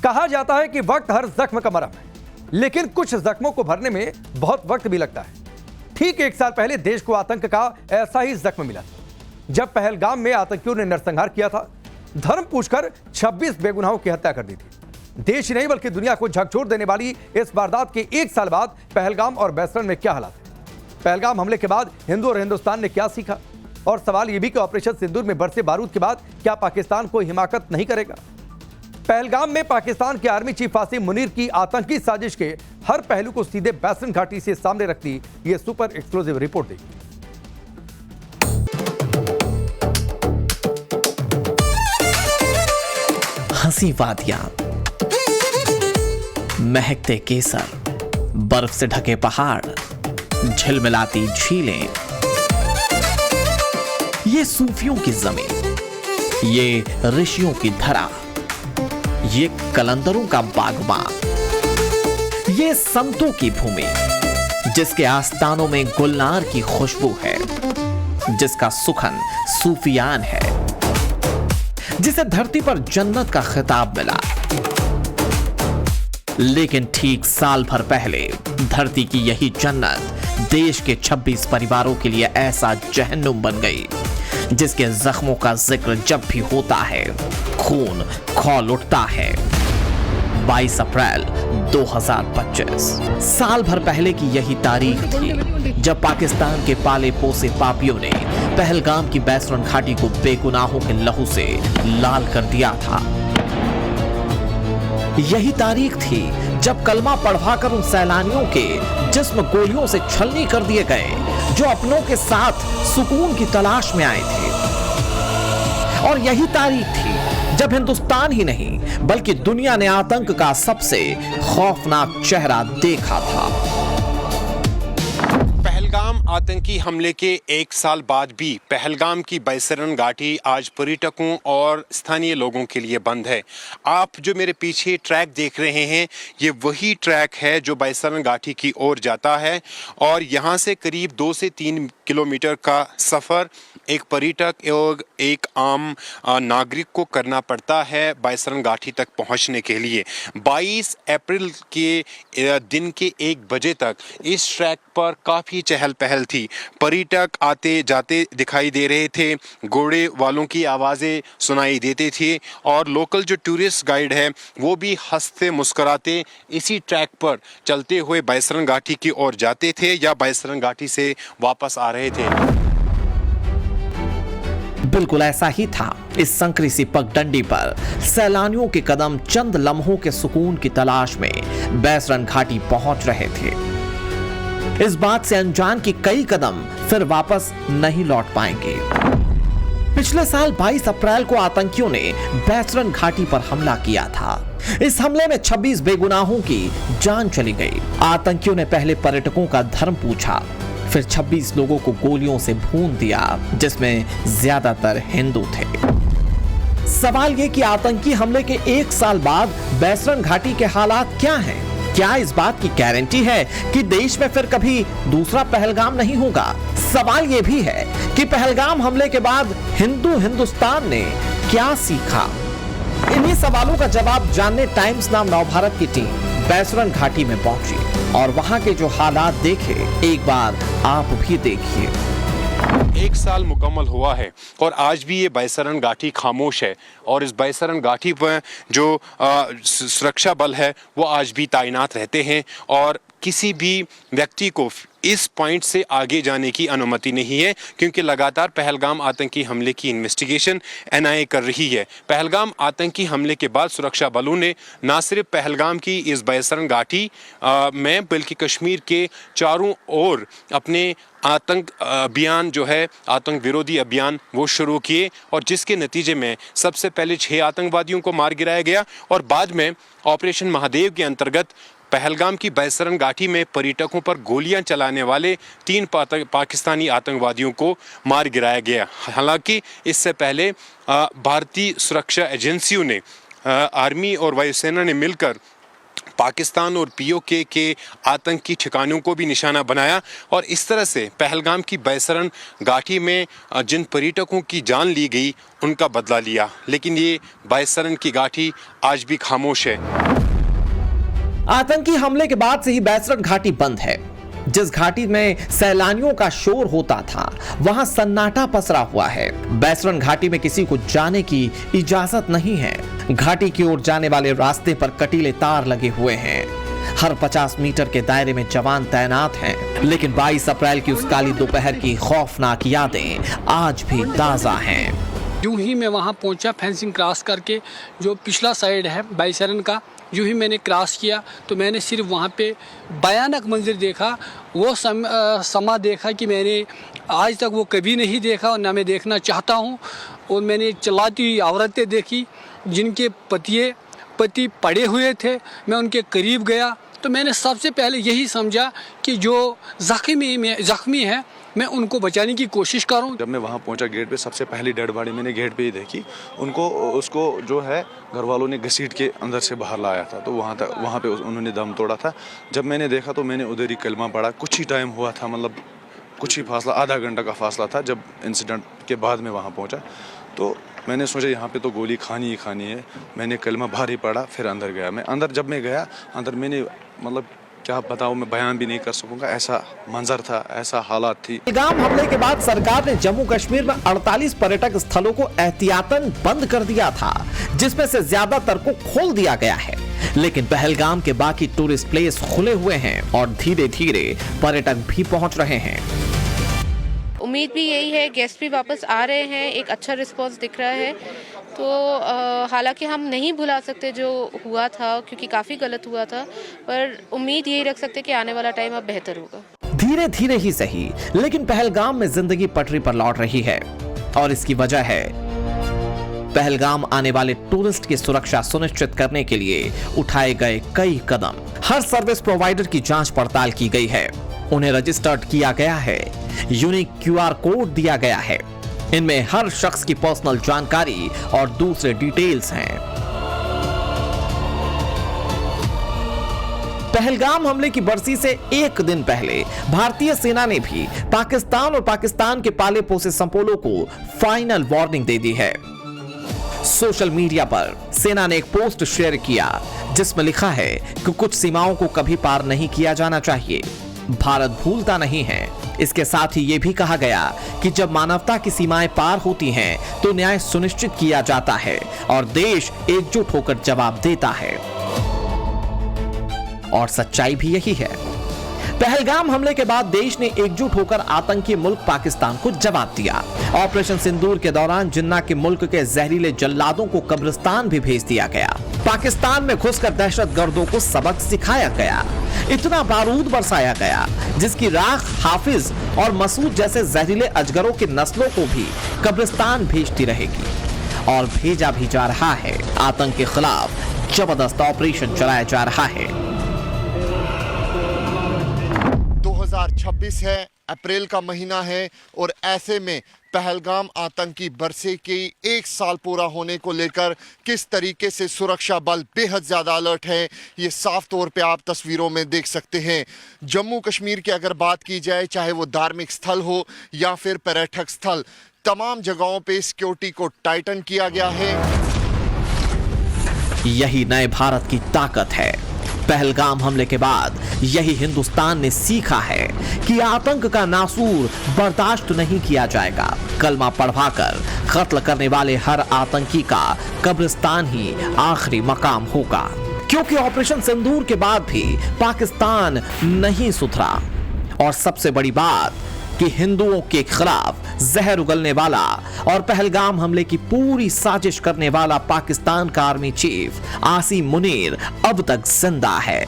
कहा जाता है कि वक्त हर जख्म का मरहम है, लेकिन कुछ जख्मों को भरने में बहुत वक्त भी लगता है। ठीक 1 साल पहले देश को आतंक का ऐसा ही जख्म मिला जब पहलगाम में आतंकियों ने नरसंहार किया था। धर्म पूछकर 26 बेगुनाहों की हत्या कर दी थी। देश ही नहीं बल्कि दुनिया को झकझोर देने वाली इस वारदात के 1 साल बाद पहलगाम और बैसरन में क्या हालात है? पहलगाम हमले के बाद हिंदू और हिंदुस्तान ने क्या सीखा? और सवाल यह भी कि ऑपरेशन सिंदूर में बरसे बारूद के बाद क्या पाकिस्तान कोई हिमाकत नहीं करेगा? पहलगाम में पाकिस्तान के आर्मी चीफ आसिम मुनीर की आतंकी साजिश के हर पहलू को सीधे बैसरन घाटी से सामने रखती यह सुपर एक्सक्लूसिव रिपोर्ट देखिए। हंसी वादियां, महकते केसर, बर्फ से ढके पहाड़, झिलमिलाती झीलें, ये सूफियों की जमीन, ये ऋषियों की धरा, ये कलंदरों का बागबान, ये संतों की भूमि, जिसके आस्तानों में गुलनार की खुशबू है, जिसका सुखन सूफियान है, जिसे धरती पर जन्नत का खिताब मिला। लेकिन ठीक साल भर पहले धरती की यही जन्नत देश के 26 परिवारों के लिए ऐसा जहन्नुम बन गई जिसके जख्मों का जिक्र जब भी होता है खून खौल उठता है। 22 अप्रैल 2025 साल भर पहले की यही तारीख थी जब पाकिस्तान के पाले पोसे पापियों ने पहलगाम की बैसरन घाटी को बेगुनाहों के लहू से लाल कर दिया था। यही तारीख थी जब कलमा पढ़वाकर उन सैलानियों के जिस्म गोलियों से छलनी कर दिए गए जो अपनों के साथ सुकून की तलाश में आए थे। और यही तारीख थी जब हिंदुस्तान ही नहीं बल्कि दुनिया ने आतंक का सबसे खौफनाक चेहरा देखा था। पहलगाम आतंकी हमले के 1 साल बाद भी पहलगाम की बैसरन घाटी आज पर्यटकों और स्थानीय लोगों के लिए बंद है। आप जो मेरे पीछे ट्रैक देख रहे हैं ये वही ट्रैक है जो बैसरन घाटी की ओर जाता है और यहाँ से करीब 2 से 3 किलोमीटर का सफ़र एक पर्यटक और एक आम नागरिक को करना पड़ता है बैसरन घाटी तक पहुँचने के लिए। 22 अप्रैल के दिन के 1 बजे तक इस ट्रैक पर काफ़ी चहल पहल थी। पर्यटक आते जाते दिखाई दे रहे थे, घोड़े वालों की आवाज़ें सुनाई देती थी और लोकल जो टूरिस्ट गाइड है वो भी हंसते मुस्कुराते इसी ट्रैक पर चलते हुए बैसरन घाटी की ओर जाते थे या बैसरन घाटी से वापस आ रहे थे। बिल्कुल ऐसा ही था। इस संकरी सी पगडंडी पर सैलानियों के कदम चंद लम्हों के सुकून की तलाश में बैसरन घाटी पहुंच रहे थे। इस बात से अनजान कि कई कदम फिर वापस नहीं लौट पाएंगे। पिछले साल 22 अप्रैल को आतंकियों ने बैसरन घाटी पर हमला किया था। इस हमले में 26 बेगुनाहों की जान चली गई। आतंकियों ने पहले पर्यटकों का धर्म पूछा, फिर 26 लोगों को गोलियों से भून दिया जिसमें ज्यादातर हिंदू थे। सवाल यह कि आतंकी हमले के 1 साल बाद बैसरन घाटी के हालात क्या हैं? क्या इस बात की गारंटी है कि देश में फिर कभी दूसरा पहलगाम नहीं होगा? सवाल यह भी है कि पहलगाम हमले के बाद हिंदुस्तान ने क्या सीखा? इन्हीं सवालों का जवाब जानने टाइम्स नाउ नवभारत की टीम बैसरन घाटी में पहुंची और वहां के जो हालात देखे एक बार आप भी देखिए। 1 साल मुकम्मल हुआ है और आज भी ये बैसरन घाटी खामोश है और इस बैसरन घाटी पर जो सुरक्षा बल है वो आज भी तैनात रहते हैं और किसी भी व्यक्ति को इस पॉइंट से आगे जाने की अनुमति नहीं है क्योंकि लगातार पहलगाम आतंकी हमले की इन्वेस्टिगेशन एनआईए कर रही है। पहलगाम आतंकी हमले के बाद सुरक्षा बलों ने न सिर्फ पहलगाम की इस बैसरन घाटी में बल्कि कश्मीर के चारों ओर अपने आतंक अभियान जो है आतंक विरोधी अभियान वो शुरू किए और जिसके नतीजे में सबसे पहले 6 आतंकवादियों को मार गिराया गया और बाद में ऑपरेशन महादेव के अंतर्गत पहलगाम की बैसरन घाटी में पर्यटकों पर गोलियां चलाने वाले 3 पाकिस्तानी आतंकवादियों को मार गिराया गया। हालांकि इससे पहले भारतीय सुरक्षा एजेंसियों ने आर्मी और वायुसेना ने मिलकर पाकिस्तान और पीओके के आतंकी ठिकानों को भी निशाना बनाया और इस तरह से पहलगाम की बैसरन घाटी में जिन पर्यटकों की जान ली गई उनका बदला लिया। लेकिन ये बैसरन की घाटी आज भी खामोश है। आतंकी हमले के बाद से ही बैसरन घाटी बंद है। जिस घाटी में सैलानियों का शोर होता था वहां सन्नाटा पसरा हुआ है। बैसरन घाटी में किसी को जाने की इजाजत नहीं है। घाटी की ओर जाने वाले रास्ते पर कटीले तार लगे हुए हैं। हर 50 मीटर के दायरे में जवान तैनात हैं। लेकिन 22 अप्रैल की उस काली दोपहर की खौफनाक यादें आज भी ताजा हैं। यूं ही मैं वहां पहुंचा, फेंसिंग क्रॉस करके जो पिछला साइड है बैसरन का, यूं ही मैंने क्रॉस किया तो मैंने सिर्फ वहाँ पे भयानक मंजर देखा। वो समा देखा कि मैंने आज तक वो कभी नहीं देखा और ना मैं देखना चाहता हूँ। और मैंने चलाती हुई औरतें देखी जिनके पति पड़े हुए थे। मैं उनके करीब गया तो मैंने सबसे पहले यही समझा कि जो जख्मी है मैं उनको बचाने की कोशिश करूं। जब मैं वहां पहुंचा गेट पे, सबसे पहली डेड बॉडी मैंने गेट पे ही देखी। उसको जो है घर वालों ने घसीट के अंदर से बाहर लाया था, तो वहां पे उन्होंने दम तोड़ा था। जब मैंने देखा तो मैंने उधर ही कलमा पढ़ा। कुछ ही टाइम हुआ था, मतलब कुछ ही फासला, आधा घंटा का फासला था। जब इंसिडेंट के बाद मैं वहाँ पहुँचा तो मैंने सोचा यहाँ पे तो गोली खानी ही खानी है। मैंने कलमा बाहर ही पढ़ा, फिर अंदर गया। जब मैं गया अंदर, मैंने मतलब क्या बताऊं, मैं बयान भी नहीं कर सकूंगा। ऐसा मंजर था, ऐसा हालात थी। पहलगाम हमले के बाद सरकार ने जम्मू कश्मीर में 48 पर्यटक स्थलों को एहतियातन बंद कर दिया था, जिसमें से ज्यादातर को खोल दिया गया है। लेकिन पहलगाम के बाकी टूरिस्ट प्लेस खुले हुए हैं और धीरे धीरे पर्यटक भी पहुंच रहे हैं। उम्मीद भी यही है, गेस्ट भी वापस आ रहे हैं, एक अच्छा रिस्पांस दिख रहा है। तो हालांकि हम नहीं भुला सकते जो हुआ था, क्योंकि काफ़ी गलत हुआ था, पर उम्मीद यही रख सकते कि आने वाला टाइम अब बेहतर होगा। धीरे धीरे ही सही, लेकिन पहलगाम में जिंदगी पटरी पर लौट रही है और इसकी वजह है पहलगाम आने वाले टूरिस्ट की सुरक्षा सुनिश्चित करने के लिए उठाए गए कई कदम। हर सर्विस प्रोवाइडर की जांच पड़ताल की गई है, उन्हें रजिस्टर्ड किया गया है, यूनिक QR कोड दिया गया है। इनमें हर शख्स की पर्सनल जानकारी और दूसरे डिटेल्स हैं। पहलगाम हमले की बरसी से एक दिन पहले भारतीय सेना ने भी पाकिस्तान और पाकिस्तान के पाले पोसे संपोलों को फाइनल वार्निंग दे दी है। सोशल मीडिया पर सेना ने एक पोस्ट शेयर किया जिसमें लिखा है कि कुछ सीमाओं को कभी पार नहीं किया जाना चाहिए, भारत भूलता नहीं है। इसके साथ ही यह भी कहा गया कि जब मानवता की सीमाएं पार होती हैं तो न्याय सुनिश्चित किया जाता है और देश एकजुट होकर जवाब देता है। और सच्चाई भी यही है। पहलगाम हमले के बाद देश ने एकजुट होकर आतंकी मुल्क पाकिस्तान को जवाब दिया। ऑपरेशन सिंदूर के दौरान जिन्ना के मुल्क के जहरीले जल्लादों को कब्रिस्तान भी भेज दिया गया। पाकिस्तान में घुसकर दहशतगर्दों को सबक सिखाया गया। इतना बारूद बरसाया गया जिसकी राख हाफिज और मसूद जैसे जहरीले अजगरों की नस्लों को भी कब्रिस्तान भेजती रहेगी। और भेजा भी जा रहा है। आतंक के खिलाफ जबरदस्त ऑपरेशन चलाया जा रहा है। 2026 है, अप्रैल का महीना है और ऐसे में पहलगाम आतंकी बरसे के 1 साल पूरा होने को लेकर किस तरीके से सुरक्षा बल बेहद ज़्यादा अलर्ट है, ये साफ तौर पे आप तस्वीरों में देख सकते हैं। जम्मू कश्मीर की अगर बात की जाए, चाहे वो धार्मिक स्थल हो या फिर पर्यटक स्थल, तमाम जगहों पे सिक्योरिटी को टाइटन किया गया है। यही नए भारत की ताकत है। पहलगाम हमले के बाद यही हिंदुस्तान ने सीखा है कि आतंक का नासूर बर्दाश्त नहीं किया जाएगा। कलमा पढ़वाकर कत्ल करने वाले हर आतंकी का कब्रिस्तान ही आखिरी मकाम होगा। क्योंकि ऑपरेशन सिंदूर के बाद भी पाकिस्तान नहीं सुधरा। और सबसे बड़ी बात कि हिंदुओं के खिलाफ जहर उगलने वाला और पहलगाम हमले की पूरी साजिश करने वाला पाकिस्तान का आर्मी चीफ आसिम मुनीर अब तक जिंदा है।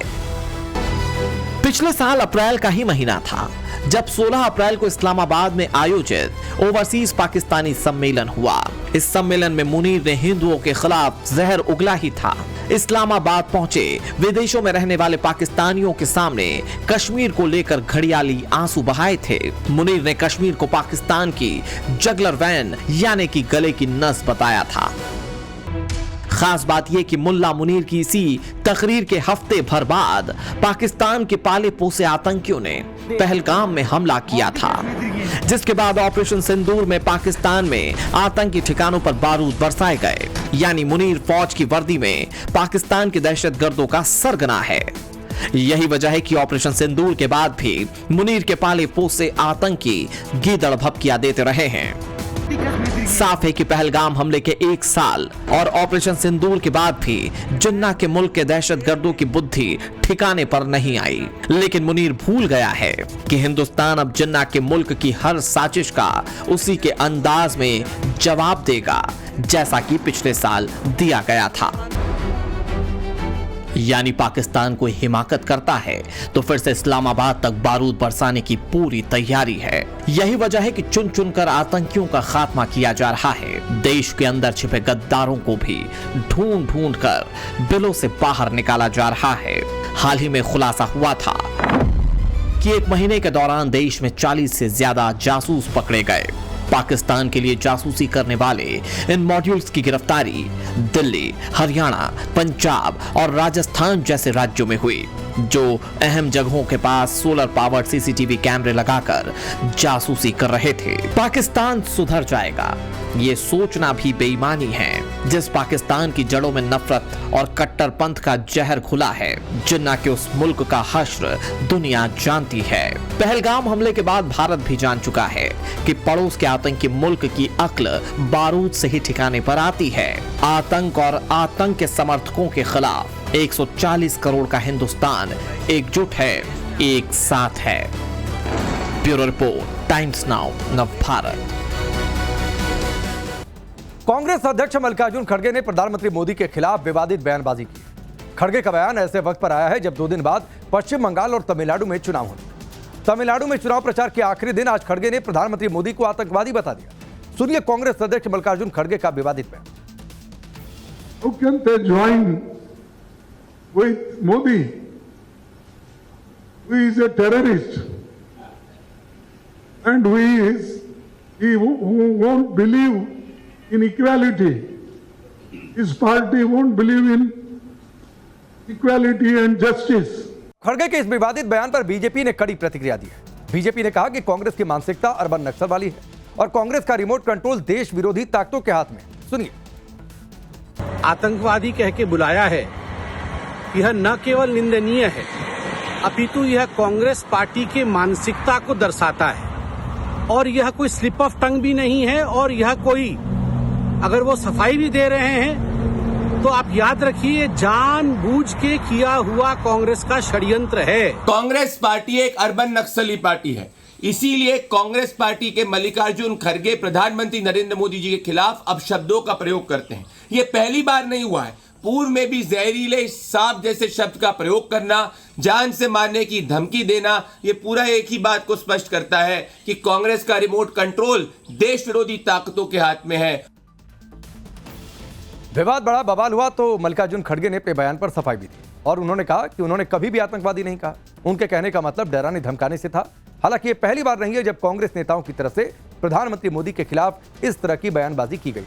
पिछले साल अप्रैल का ही महीना था जब 16 अप्रैल को इस्लामाबाद में आयोजित ओवरसीज पाकिस्तानी सम्मेलन हुआ। इस सम्मेलन में मुनीर ने हिंदुओं के खिलाफ जहर उगला ही था। इस्लामाबाद पहुंचे विदेशों में रहने वाले पाकिस्तानियों के सामने कश्मीर को लेकर घड़ियाली आंसू बहाए थे। मुनीर ने कश्मीर को पाकिस्तान की जगलर वैन यानी कि गले की नस बताया था। खास बात यह कि मुल्ला मुनीर की इसी तकरीर के हफ्ते भर बाद पाकिस्तान के पाले पोसे आतंकियों ने पहलगाम में हमला किया था, जिसके बाद ऑपरेशन सिंदूर में पाकिस्तान में आतंकी ठिकानों पर बारूद बरसाए गए। यानी मुनीर फौज की वर्दी में पाकिस्तान के दहशतगर्दों का सरगना है। यही वजह है कि ऑपरेशन सिंदूर के बाद भी मुनीर के पाले पोसे आतंकी गीदड़ भपकियां देते रहे हैं। साफ है कि पहलगाम हमले के 1 साल और ऑपरेशन सिंदूर के बाद भी जिन्ना के मुल्क के दहशतगर्दों की बुद्धि ठिकाने पर नहीं आई। लेकिन मुनीर भूल गया है कि हिंदुस्तान अब जिन्ना के मुल्क की हर साजिश का उसी के अंदाज में जवाब देगा जैसा कि पिछले साल दिया गया था। यानी पाकिस्तान कोई हिमाकत करता है तो फिर से इस्लामाबाद तक बारूद बरसाने की पूरी तैयारी है। यही वजह है कि चुन चुनकर आतंकियों का खात्मा किया जा रहा है। देश के अंदर छिपे गद्दारों को भी ढूंढ ढूंढ कर बिलों से बाहर निकाला जा रहा है। हाल ही में खुलासा हुआ था कि 1 महीने के दौरान देश में 40 से ज्यादा जासूस पकड़े गए। पाकिस्तान के लिए जासूसी करने वाले इन मॉड्यूल्स की गिरफ्तारी दिल्ली, हरियाणा, पंजाब और राजस्थान जैसे राज्यों में हुई, जो अहम जगहों के पास सोलर पावर्ड सीसीटीवी कैमरे लगाकर जासूसी कर रहे थे। पाकिस्तान सुधर जाएगा ये सोचना भी बेईमानी है। जिस पाकिस्तान की जड़ों में नफरत और कट्टरपंथ का जहर घुला है, जिन्ना के उस मुल्क का हश्र दुनिया जानती है। पहलगाम हमले के बाद भारत भी जान चुका है कि पड़ोस के आतंकी मुल्क की अक्ल बारूद से ही ठिकाने पर आती है। आतंक और आतंक के समर्थकों के खिलाफ 140 करोड़ का हिंदुस्तान एकजुट है, एक साथ है। Bureau report, times now, Navbharat. Congress अध्यक्ष मल्लिकार्जुन खड़गे ने प्रधानमंत्री मोदी के खिलाफ विवादित बयानबाजी की। खड़गे का बयान ऐसे वक्त पर आया है जब 2 दिन बाद पश्चिम बंगाल और तमिलनाडु में चुनाव होने। तमिलनाडु में चुनाव प्रचार के आखिरी दिन आज खड़गे ने प्रधानमंत्री मोदी को आतंकवादी बता दिया। सुनिए कांग्रेस अध्यक्ष मल्लिकार्जुन खड़गे का विवादित बयान। How can they join with Modi, who is a terrorist, and who won't believe in equality. His party won't believe in equality and justice. खड़गे के इस विवादित बयान पर बीजेपी ने कड़ी प्रतिक्रिया दी है। बीजेपी ने कहा कि कांग्रेस की मानसिकता अर्बन नक्सल वाली है और कांग्रेस का रिमोट कंट्रोल देश विरोधी ताकतों के हाथ में। सुनिए। आतंकवादी कह के बुलाया है, यह न केवल निंदनीय है अपितु यह कांग्रेस पार्टी के मानसिकता को दर्शाता है और यह कोई स्लिप ऑफ टंग भी नहीं है। और यह कोई, अगर वो सफाई भी दे रहे हैं तो आप याद रखिए जानबूझ के किया हुआ कांग्रेस का षड्यंत्र है। कांग्रेस पार्टी एक अर्बन नक्सली पार्टी है, इसीलिए कांग्रेस पार्टी के मल्लिकार्जुन खड़गे प्रधानमंत्री नरेंद्र मोदी जी के खिलाफ अब शब्दों का प्रयोग करते हैं। ये पहली बार नहीं हुआ है, पूर्व में भी जहरीले सांप जैसे शब्द का प्रयोग करना, जान से मारने की धमकी देना, ये पूरा एक ही बात को स्पष्ट करता है कि कांग्रेस का रिमोट कंट्रोल देश विरोधी ताकतों के हाथ में है। विवाद बड़ा बवाल हुआ तो मल्लिकार्जुन खड़गे ने अपने बयान पर सफाई भी दी और उन्होंने कहा कि उन्होंने कभी भी आतंकवादी नहीं कहा। उनके कहने का मतलब डराने धमकाने से था। हालांकि ये पहली बार नहीं है जब कांग्रेस नेताओं की तरफ से प्रधानमंत्री मोदी के खिलाफ इस तरह की बयानबाजी की गई।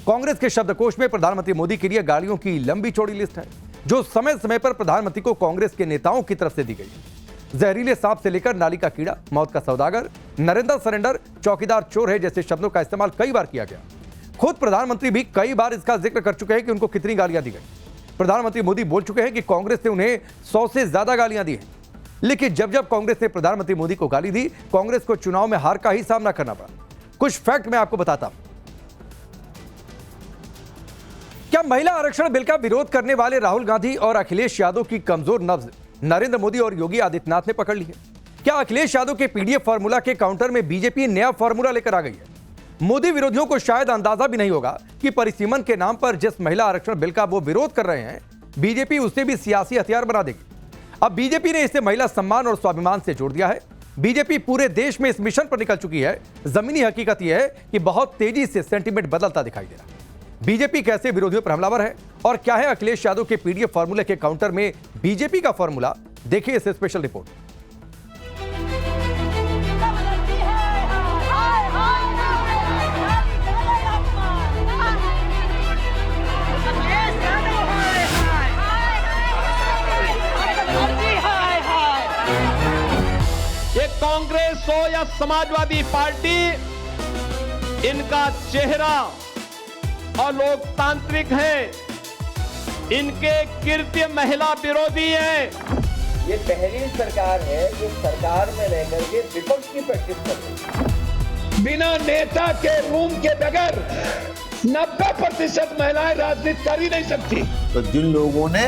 कांग्रेस के शब्दकोश में प्रधानमंत्री मोदी के लिए गालियों की लंबी चौड़ी लिस्ट है जो समय समय पर प्रधानमंत्री को कांग्रेस के नेताओं की तरफ से दी गई। जहरीले सांप से लेकर नाली का कीड़ा, मौत का सौदागर, नरेंद्र सरेंडर, चौकीदार चोर है जैसे शब्दों का इस्तेमाल कई बार किया गया। खुद प्रधानमंत्री भी कई बार इसका जिक्र कर चुके हैं कि उनको कितनी गालियां दी गई। प्रधानमंत्री मोदी बोल चुके हैं कि कांग्रेस ने उन्हें 100 से ज्यादा गालियां दी हैं। लेकिन जब जब कांग्रेस ने प्रधानमंत्री मोदी को गाली दी, कांग्रेस को चुनाव में हार का ही सामना करना पड़ा। कुछ फैक्ट मैं आपको बताता हूं। क्या महिला आरक्षण बिल का विरोध करने वाले राहुल गांधी और अखिलेश यादव की कमजोर नब्ज नरेंद्र मोदी और योगी आदित्यनाथ ने पकड़ ली है? क्या अखिलेश यादव के पीडीएफ फार्मूला के काउंटर में बीजेपी नया फार्मूला लेकर आ गई है? मोदी विरोधियों को शायद अंदाजा भी नहीं होगा कि परिसीमन के नाम पर जिस महिला आरक्षण बिल का वो विरोध कर रहे हैं, बीजेपी उसे भी सियासी हथियार बना देगी। अब बीजेपी ने इसे महिला सम्मान और स्वाभिमान से जोड़ दिया है। बीजेपी पूरे देश में इस मिशन पर निकल चुकी है। जमीनी हकीकत यह है कि बहुत तेजी से सेंटीमेंट बदलता दिखाई दे रहा है। बीजेपी कैसे विरोधियों पर हमलावर है और क्या है अखिलेश यादव के पीडीएफ फार्मूले के काउंटर में बीजेपी का फार्मूला, देखिए इस स्पेशल रिपोर्ट। कांग्रेस हो या समाजवादी पार्टी, इनका चेहरा अलोकतांत्रिक है, इनके कृत्य महिला विरोधी है। ये पहली सरकार है जो सरकार में रह करके विपक्ष की प्रैक्टिस कर रही है। बिना नेता के रूम के बगैर 90% महिलाएं राजनीति कर ही नहीं सकती। तो जिन लोगों ने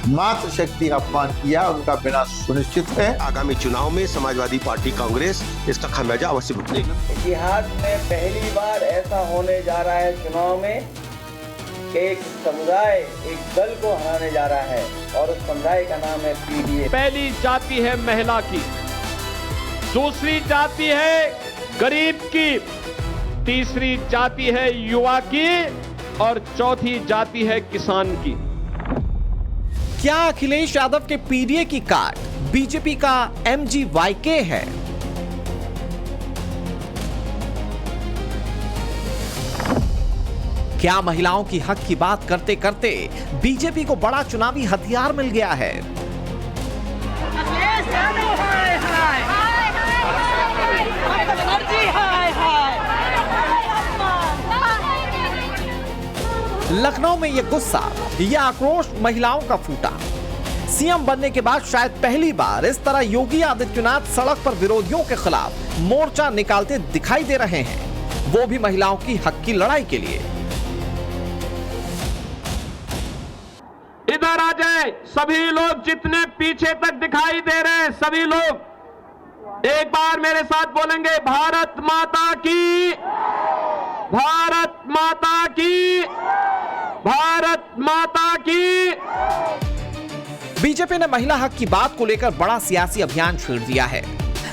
मातृशक्ति का अपमान किया उनका विनाश सुनिश्चित है। आगामी चुनाव में समाजवादी पार्टी कांग्रेस इसका खामियाजा अवश्य भुगतेगी। इतिहास में पहली बार ऐसा होने जा रहा है चुनाव में कि एक समुदाय एक दल को हराने जा रहा है और उस समुदाय का नाम है पीडीए। पहली जाति है महिला की, दूसरी जाति है गरीब की, तीसरी जाति है युवा की और चौथी जाति है किसान की। क्या अखिलेश यादव के पीडीए की कार्ड बीजेपी का MGYK है? क्या महिलाओं की हक की बात करते करते बीजेपी को बड़ा चुनावी हथियार मिल गया है? लखनऊ में यह गुस्सा, यह आक्रोश महिलाओं का फूटा। सीएम बनने के बाद शायद पहली बार इस तरह योगी आदित्यनाथ सड़क पर विरोधियों के खिलाफ मोर्चा निकालते दिखाई दे रहे हैं, वो भी महिलाओं की हक की लड़ाई के लिए। इधर आ जाए सभी लोग, जितने पीछे तक दिखाई दे रहे हैं सभी लोग एक बार मेरे साथ बोलेंगे, भारत माता की, भारत माता की, भारत माता की। बीजेपी ने महिला हक की बात को लेकर बड़ा सियासी अभियान छेड़ दिया है।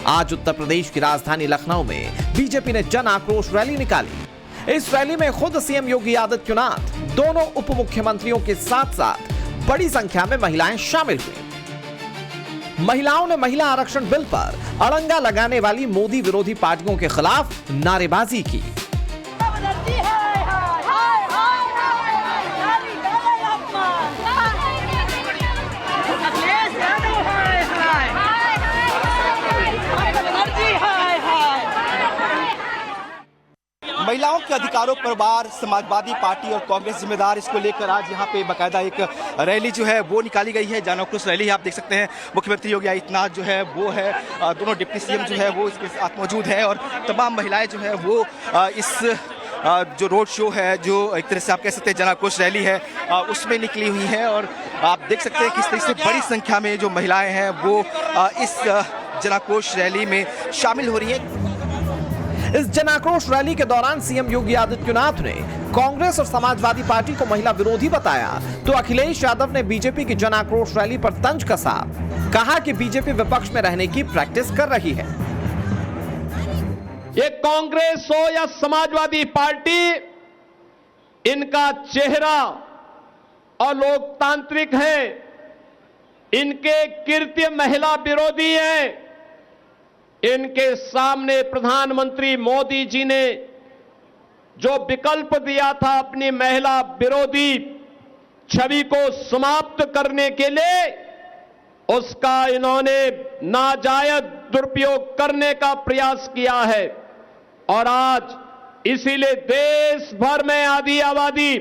आज उत्तर प्रदेश की राजधानी लखनऊ में बीजेपी ने जन आक्रोश रैली निकाली। इस रैली में खुद सीएम योगी आदित्यनाथ, दोनों उप मुख्यमंत्रियों के साथ साथ बड़ी संख्या में महिलाएं शामिल हुई। महिलाओं ने महिला आरक्षण बिल पर अड़ंगा लगाने वाली मोदी विरोधी पार्टियों के खिलाफ नारेबाजी की। महिलाओं के अधिकारों पर बार समाजवादी पार्टी और कांग्रेस जिम्मेदार, इसको लेकर आज यहाँ पे बाकायदा एक रैली जो है वो निकाली गई है। जन आक्रोश रैली आप देख सकते हैं। मुख्यमंत्री योगी आदित्यनाथ जो है वो है, दोनों डिप्टी सीएम जो है वो इसके साथ मौजूद है और तमाम महिलाएं जो है वो इस जो रोड शो है, जो एक तरह से आप कह सकते हैं जन आक्रोश रैली है, उसमें निकली हुई है। और आप देख सकते हैं किस तरह से बड़ी संख्या में जो महिलाएं हैं वो इस जन आक्रोश रैली में शामिल हो रही हैं। इस जन आक्रोश रैली के दौरान सीएम योगी आदित्यनाथ ने कांग्रेस और समाजवादी पार्टी को महिला विरोधी बताया, तो अखिलेश यादव ने बीजेपी की जन आक्रोश रैली पर तंज कसा। कहा कि बीजेपी विपक्ष में रहने की प्रैक्टिस कर रही है। ये कांग्रेस हो या समाजवादी पार्टी, इनका चेहरा अलोकतांत्रिक है, इनके कृत्य महिला विरोधी है। इनके सामने प्रधानमंत्री मोदी जी ने जो विकल्प दिया था अपनी महिला विरोधी छवि को समाप्त करने के लिए, उसका इन्होंने नाजायज दुरुपयोग करने का प्रयास किया है। और आज इसीलिए देश भर में आधी आबादी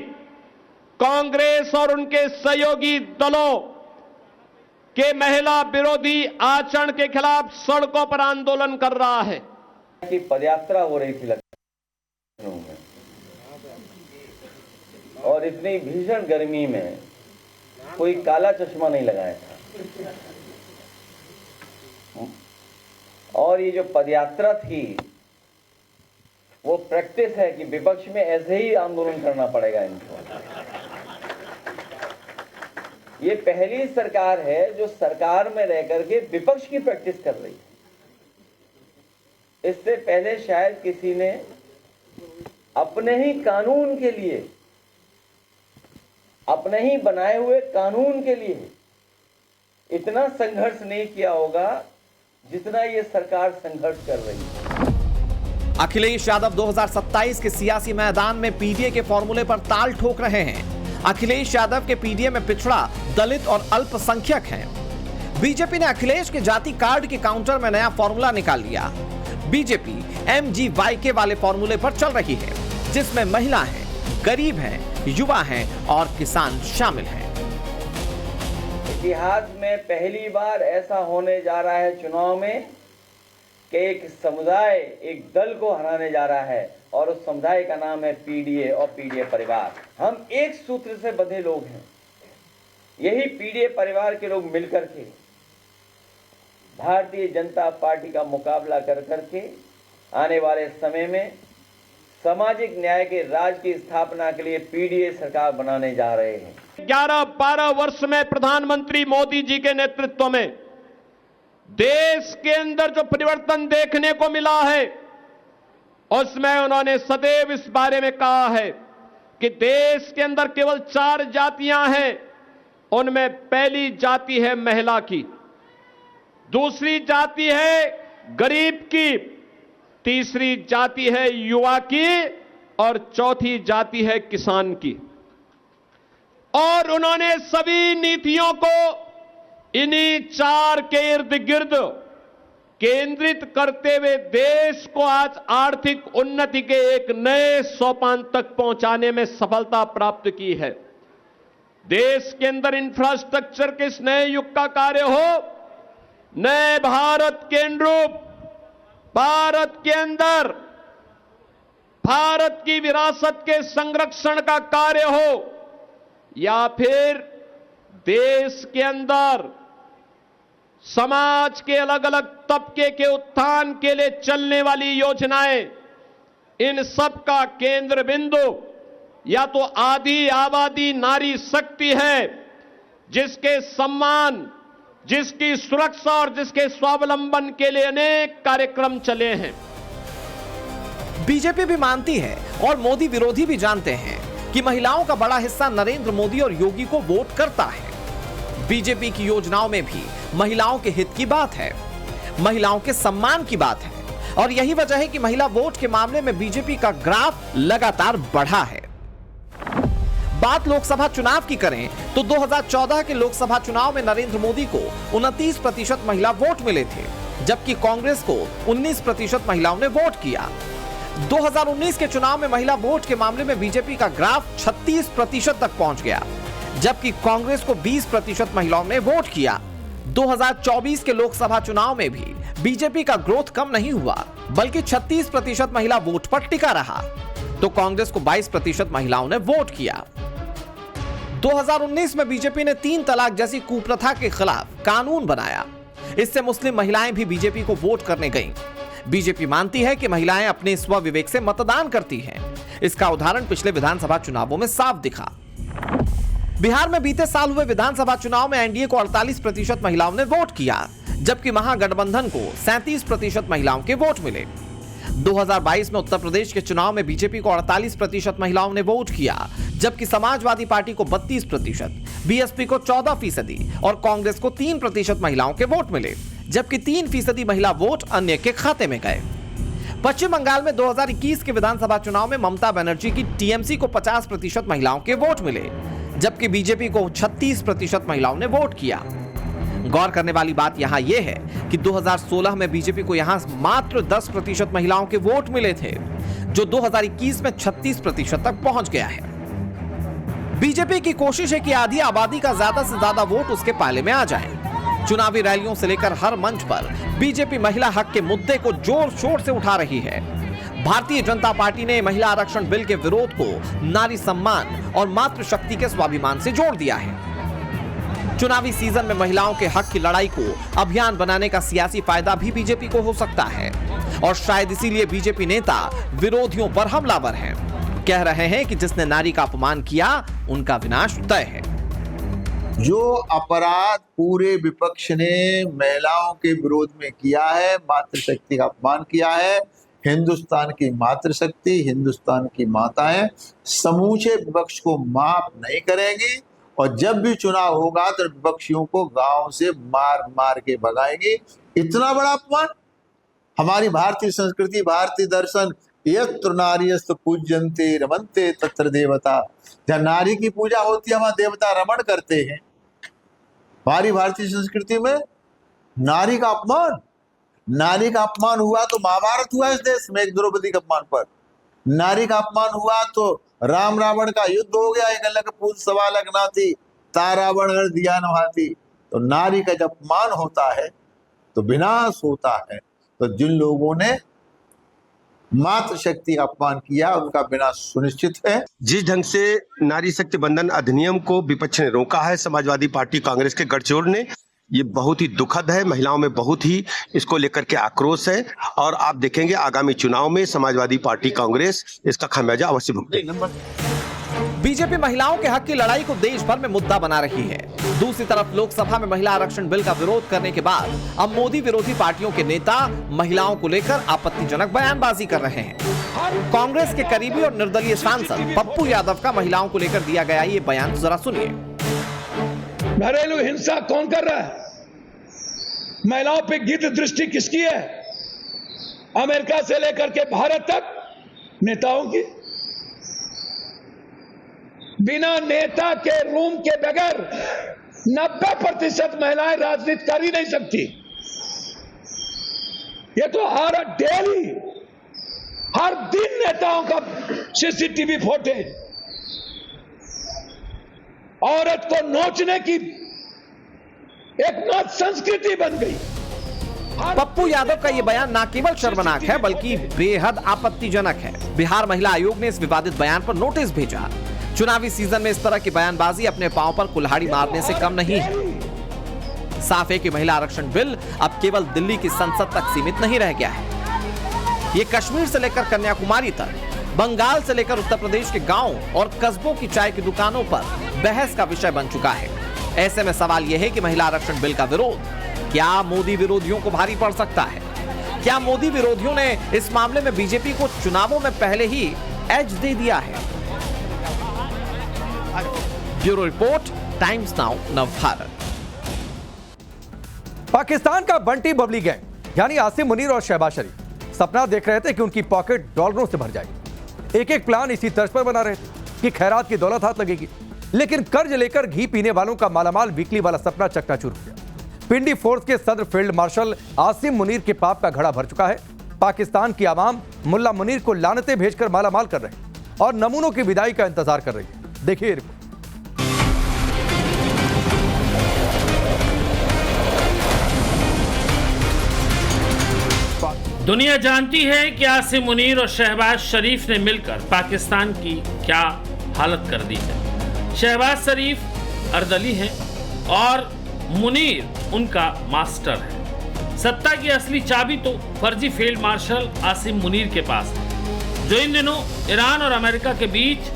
कांग्रेस और उनके सहयोगी दलों के महिला विरोधी आचरण के खिलाफ सड़कों पर आंदोलन कर रहा है। कि पदयात्रा हो रही थी लखनऊ में और इतनी भीषण गर्मी में कोई काला चश्मा नहीं लगाया था, और ये जो पदयात्रा थी वो प्रैक्टिस है कि विपक्ष में ऐसे ही आंदोलन करना पड़ेगा इनको। ये पहली सरकार है जो सरकार में रह करके विपक्ष की प्रैक्टिस कर रही है। इससे पहले शायद किसी ने अपने ही कानून के लिए, अपने ही बनाए हुए कानून के लिए इतना संघर्ष नहीं किया होगा जितना ये सरकार संघर्ष कर रही है। अखिलेश यादव 2027 के सियासी मैदान में पीडीए के फॉर्मूले पर ताल ठोक रहे हैं। अखिलेश यादव के पीडीए में पिछड़ा, दलित और अल्पसंख्यक हैं। बीजेपी ने अखिलेश के जाति कार्ड के काउंटर में नया फॉर्मूला निकाल लिया। बीजेपी MGYK वाले फॉर्मूले पर चल रही है, जिसमें महिला हैं, गरीब हैं, युवा हैं और किसान शामिल हैं। इतिहास में पहली बार ऐसा होने जा रहा है चुनाव में कि एक समुदाय एक दल को हराने जा रहा है और उस समुदाय का नाम है PDA और PDA परिवार। हम एक सूत्र से बंधे लोग हैं। यही PDA परिवार के लोग मिलकर के भारतीय जनता पार्टी का मुकाबला कर करके आने वाले समय में सामाजिक न्याय के राज की स्थापना के लिए PDA सरकार बनाने जा रहे हैं। 11-12 वर्ष में प्रधानमंत्री मोदी जी के नेतृत्व में देश के अंदर जो परिवर्तन देखने को मिला है, उसमें उन्होंने सदैव इस बारे में कहा है कि देश के अंदर केवल 4 जातियां हैं। उनमें पहली जाति है महिला की, दूसरी जाति है गरीब की, तीसरी जाति है युवा की और चौथी जाति है किसान की। और उन्होंने सभी नीतियों को इन्हीं 4 के इर्द गिर्द केंद्रित करते हुए देश को आज आर्थिक उन्नति के एक नए सोपान तक पहुंचाने में सफलता प्राप्त की है। देश के अंदर इंफ्रास्ट्रक्चर के इस नए युग का कार्य हो, नए भारत के अनुरूप भारत के अंदर भारत की विरासत के संरक्षण का कार्य हो, या फिर देश के अंदर समाज के अलग अलग तबके के उत्थान के लिए चलने वाली योजनाएं, इन सब का केंद्र बिंदु या तो आदि आबादी नारी शक्ति है, जिसके सम्मान, जिसकी सुरक्षा और जिसके स्वावलंबन के लिए अनेक कार्यक्रम चले हैं। बीजेपी भी मानती है और मोदी विरोधी भी जानते हैं कि महिलाओं का बड़ा हिस्सा नरेंद्र मोदी और योगी को वोट करता है। बीजेपी की योजनाओं में भी महिलाओं के हित की बात है, महिलाओं के सम्मान की बात है और यही वजह है कि महिला वोट के मामले में बीजेपी का ग्राफ लगातार बढ़ा है। बात लोकसभा चुनाव की करें तो 2014 के लोकसभा चुनाव में नरेंद्र मोदी को 29% महिला वोट मिले थे, जबकि कांग्रेस को 19% महिलाओं ने वोट किया। 2019 के चुनाव में महिला वोट के मामले में बीजेपी का ग्राफ 36% तक पहुंच गया, जबकि कांग्रेस को 20% महिलाओं ने वोट किया। 2024 के लोकसभा चुनाव में भी बीजेपी का ग्रोथ कम नहीं हुआ, बल्कि 36% महिला वोट पर टिका रहा, तो कांग्रेस को 22% महिलाओं ने वोट किया। 2019 में बीजेपी ने 3 तलाक जैसी कुप्रथा के खिलाफ कानून बनाया। इससे मुस्लिम महिलाएं भी बीजेपी को वोट करने गईं। बीजेपी मानती है कि महिलाएं अपने स्व विवेक से मतदान करती हैं। इसका उदाहरण पिछले विधानसभा चुनावों में साफ दिखा। बिहार में बीते साल हुए विधानसभा चुनाव में एनडीए को 48% महिलाओं ने वोट किया, जबकि महागठबंधन को 37% महिलाओं के वोट मिले। 2022 में उत्तर प्रदेश के चुनाव में बीजेपी को 48% महिलाओं ने वोट किया, जबकि समाजवादी पार्टी को 32%, बीएसपी को 14% और कांग्रेस को 3% महिलाओं के वोट मिले, जबकि 3% महिला वोट अन्य के खाते में गए। पश्चिम बंगाल में 2021 के विधानसभा चुनाव में ममता बनर्जी की टीएमसी को 50% महिलाओं के वोट मिले, जबकि बीजेपी को 36% महिलाओं ने वोट किया। गौर करने वाली बात यहां यह है कि 2016 में बीजेपी को यहां मात्र 10% महिलाओं के वोट मिले थे, जो 2021 में 36% तक पहुंच गया है। बीजेपी की कोशिश है कि आधी आबादी का ज्यादा से ज्यादा वोट उसके पाले में आ जाए। चुनावी रैलियों से लेकर हर मंच पर बीजेपी महिला हक के मुद्दे को जोर शोर से उठा रही है। भारतीय जनता पार्टी ने महिला आरक्षण बिल के विरोध को नारी सम्मान और मातृशक्ति के स्वाभिमान से जोड़ दिया है। चुनावी सीजन में महिलाओं के हक की लड़ाई को अभियान बनाने का सियासी फायदा भी बीजेपी को हो सकता है और शायद इसीलिए बीजेपी नेता विरोधियों पर हमलावर हैं। कह रहे हैं कि जिसने नारी का अपमान किया उनका विनाश तय है। जो अपराध पूरे विपक्ष ने महिलाओं के विरोध में किया है, मातृशक्ति का अपमान किया है, हिंदुस्तान की मातृशक्ति, हिंदुस्तान की माताएं समूचे विपक्ष को माफ नहीं करेंगी और जब भी चुनाव होगा तो विपक्षियों को गांव से मार मार के भगाएंगे। इतना बड़ा अपमान। हमारी भारतीय संस्कृति, भारतीय दर्शन, यत्र नार्यस्तु पूज्यन्ते रमन्ते तत्र देवता, जहाँ नारी की पूजा होती है वहां देवता रमण करते हैं। हमारी भारतीय संस्कृति में नारी का अपमान हुआ तो महाभारत हुआ इस देश में, एक द्रौपदी के अपमान पर। नारी का अपमान हुआ तो राम रावण का युद्ध हो गया, एक अलग पूज सवा अलग नाती, तारावण हर दिया नभाती। तो नारी का जब अपमान होता है तो विनाश होता है। तो जिन लोगों ने मातृशक्ति का अपमान किया उनका विनाश सुनिश्चित है। जिस ढंग से नारी शक्ति बंधन अधिनियम को विपक्ष ने रोका है, समाजवादी पार्टी कांग्रेस के गठजोड़ ने, ये बहुत ही दुखद है। महिलाओं में बहुत ही इसको लेकर के आक्रोश है और आप देखेंगे आगामी चुनाव में समाजवादी पार्टी कांग्रेस इसका खामियाजा अवश्य भुगतेगी। बीजेपी महिलाओं के हक की लड़ाई को देश भर में मुद्दा बना रही है। दूसरी तरफ लोकसभा में महिला आरक्षण बिल का विरोध करने के बाद अब मोदी विरोधी पार्टियों के नेता महिलाओं को लेकर आपत्तिजनक बयानबाजी कर रहे हैं। कांग्रेस के करीबी और निर्दलीय सांसद पप्पू यादव का महिलाओं को लेकर दिया गया ये बयान जरा सुनिए। घरेलू हिंसा कौन कर रहा है? महिलाओं पे गिद्ध दृष्टि किसकी है? अमेरिका से लेकर के भारत तक नेताओं की। बिना नेता के रूम के बगैर 90% महिलाएं राजनीति कर ही नहीं सकती। ये तो हर डेली, हर दिन नेताओं का सीसीटीवी फुटेज, औरत को नोचने की एक नई संस्कृति बन गई। पप्पू यादव का यह बयान न केवल शर्मनाक है बल्कि बेहद आपत्तिजनक है। बिहार महिला आयोग ने इस विवादित बयान पर नोटिस भेजा। चुनावी सीजन में इस तरह की बयानबाजी अपने पांव पर कुल्हाड़ी मारने से कम नहीं है। साफ है कि महिला आरक्षण बिल अब केवल दिल्ली की संसद तक सीमित नहीं रह गया है। ये कश्मीर से लेकर कन्याकुमारी तक, बंगाल से लेकर उत्तर प्रदेश के गांव और कस्बों की चाय की दुकानों पर बहस का विषय बन चुका है। ऐसे में सवाल यह है कि महिला आरक्षण बिल का विरोध क्या मोदी विरोधियों को भारी पड़ सकता है? क्या मोदी विरोधियों ने इस मामले में बीजेपी को चुनावों में पहले ही एज दे दिया है? Bureau report, times now Navbharat. Pakistan का बंटी बबली गैंग यानी आसिम मुनीर और शहबाज शरीफ सपना देख रहे थे कि उनकी पॉकेट डॉलरों से भर जाएगी। एक एक प्लान इसी तर्ज पर बना रहे थे कि खैरात की दौलत हाथ लगेगी। लेकिन कर्ज लेकर घी पीने वालों का मालामाल वीकली वाला सपना चकनाचूर हो गया। पिंडी फोर्स के सदर फील्ड मार्शल आसिम मुनीर के पाप का घड़ा भर चुका है। पाकिस्तान की आवाम मुल्ला मुनीर को लानतें भेजकर मालामाल कर रहे हैं और नमूनों की विदाई का इंतजार कर रही है। देखिए रिपोर्ट। दुनिया जानती है कि आसिम मुनीर और शहबाज शरीफ ने मिलकर पाकिस्तान की क्या हालत कर दी है। शहबाज शरीफ अर्दली हैं और मुनीर उनका मास्टर है। सत्ता की असली चाबी तो फर्जी फील्ड मार्शल आसिम मुनीर के पास है, जो इन दिनों ईरान और अमेरिका के बीच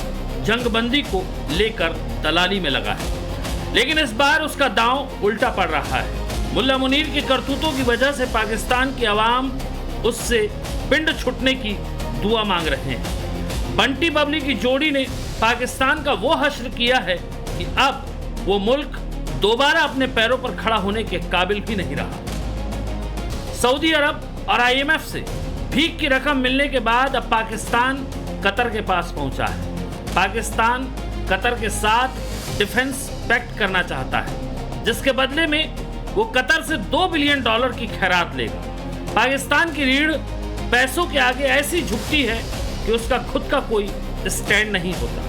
जंगबंदी को लेकर दलाली में लगा है। लेकिन इस बार उसका दांव उल्टा पड़ रहा है। मुल्ला मुनीर की करतूतों की वजह से पाकिस्तान की आवाम उससे पिंड छुटने की दुआ मांग रहे हैं। बंटी बबली की जोड़ी ने पाकिस्तान का वो हश्र किया है कि अब वो मुल्क दोबारा अपने पैरों पर खड़ा होने के काबिल भी नहीं रहा। सऊदी अरब और IMF से भीख की रकम मिलने के बाद अब पाकिस्तान कतर के पास पहुंचा है। पाकिस्तान कतर के साथ डिफेंस पैक्ट करना चाहता है, जिसके बदले में वो कतर से $2 बिलियन की खैरात लेगा। पाकिस्तान की रीढ़ पैसों के आगे ऐसी झुकती है कि उसका खुद का कोई स्टैंड नहीं होता।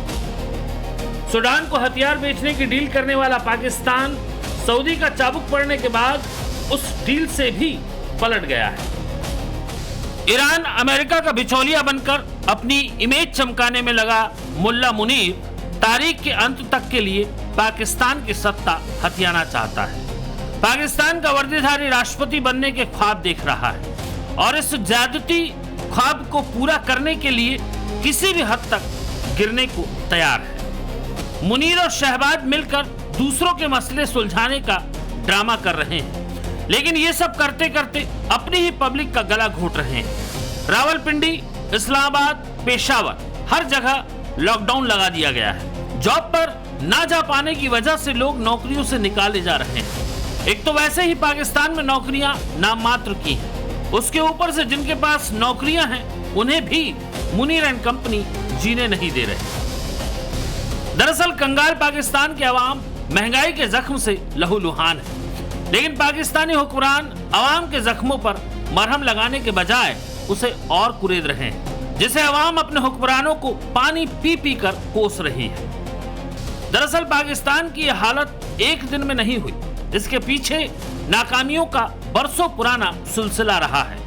सूडान को हथियार बेचने की डील करने वाला पाकिस्तान सऊदी का चाबुक पड़ने के बाद उस डील से भी पलट गया है। ईरान अमेरिका का बिचौलिया बनकर अपनी इमेज चमकाने में लगा मुल्ला मुनीर तारीख के अंत तक के लिए पाकिस्तान की सत्ता हथियाना चाहता है। पाकिस्तान का वर्दीधारी राष्ट्रपति बनने के ख्वाब देख रहा है और इस ज्यादती ख्वाब को पूरा करने के लिए किसी भी हद तक गिरने को तैयार है। मुनीर और शहबाज मिलकर दूसरों के मसले सुलझाने का ड्रामा कर रहे हैं, लेकिन ये सब करते करते अपनी ही पब्लिक का गला घोट रहे हैं। रावलपिंडी, इस्लामाबाद, पेशावर, हर जगह लॉकडाउन लगा दिया गया है। जॉब पर ना जा पाने की वजह से लोग नौकरियों से निकाले जा रहे हैं। एक तो वैसे ही पाकिस्तान में नौकरियां नाम मात्र की हैं, उसके ऊपर से जिनके पास नौकरियां हैं उन्हें भी मुनीर एंड कंपनी जीने नहीं दे रहे। दरअसल कंगाल पाकिस्तान की आवाम महंगाई के जख्म से लहूलुहान है। लेकिन पाकिस्तानी हुक्मरान अवाम के जख्मों पर मरहम लगाने के बजाय उसे और कुरेद रहे हैं, जिसे अवाम अपने हुक्मरानों को पानी पी पी कर कोस रही है। दरअसल पाकिस्तान की यह हालत एक दिन में नहीं हुई, इसके पीछे नाकामियों का बरसों पुराना सिलसिला रहा है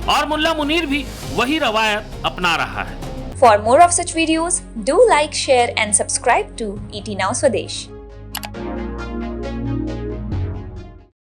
और मुल्ला मुनीर भी वही रवायत अपना रहा है। For more of such videos, do like, share and subscribe to ET Now Swadesh.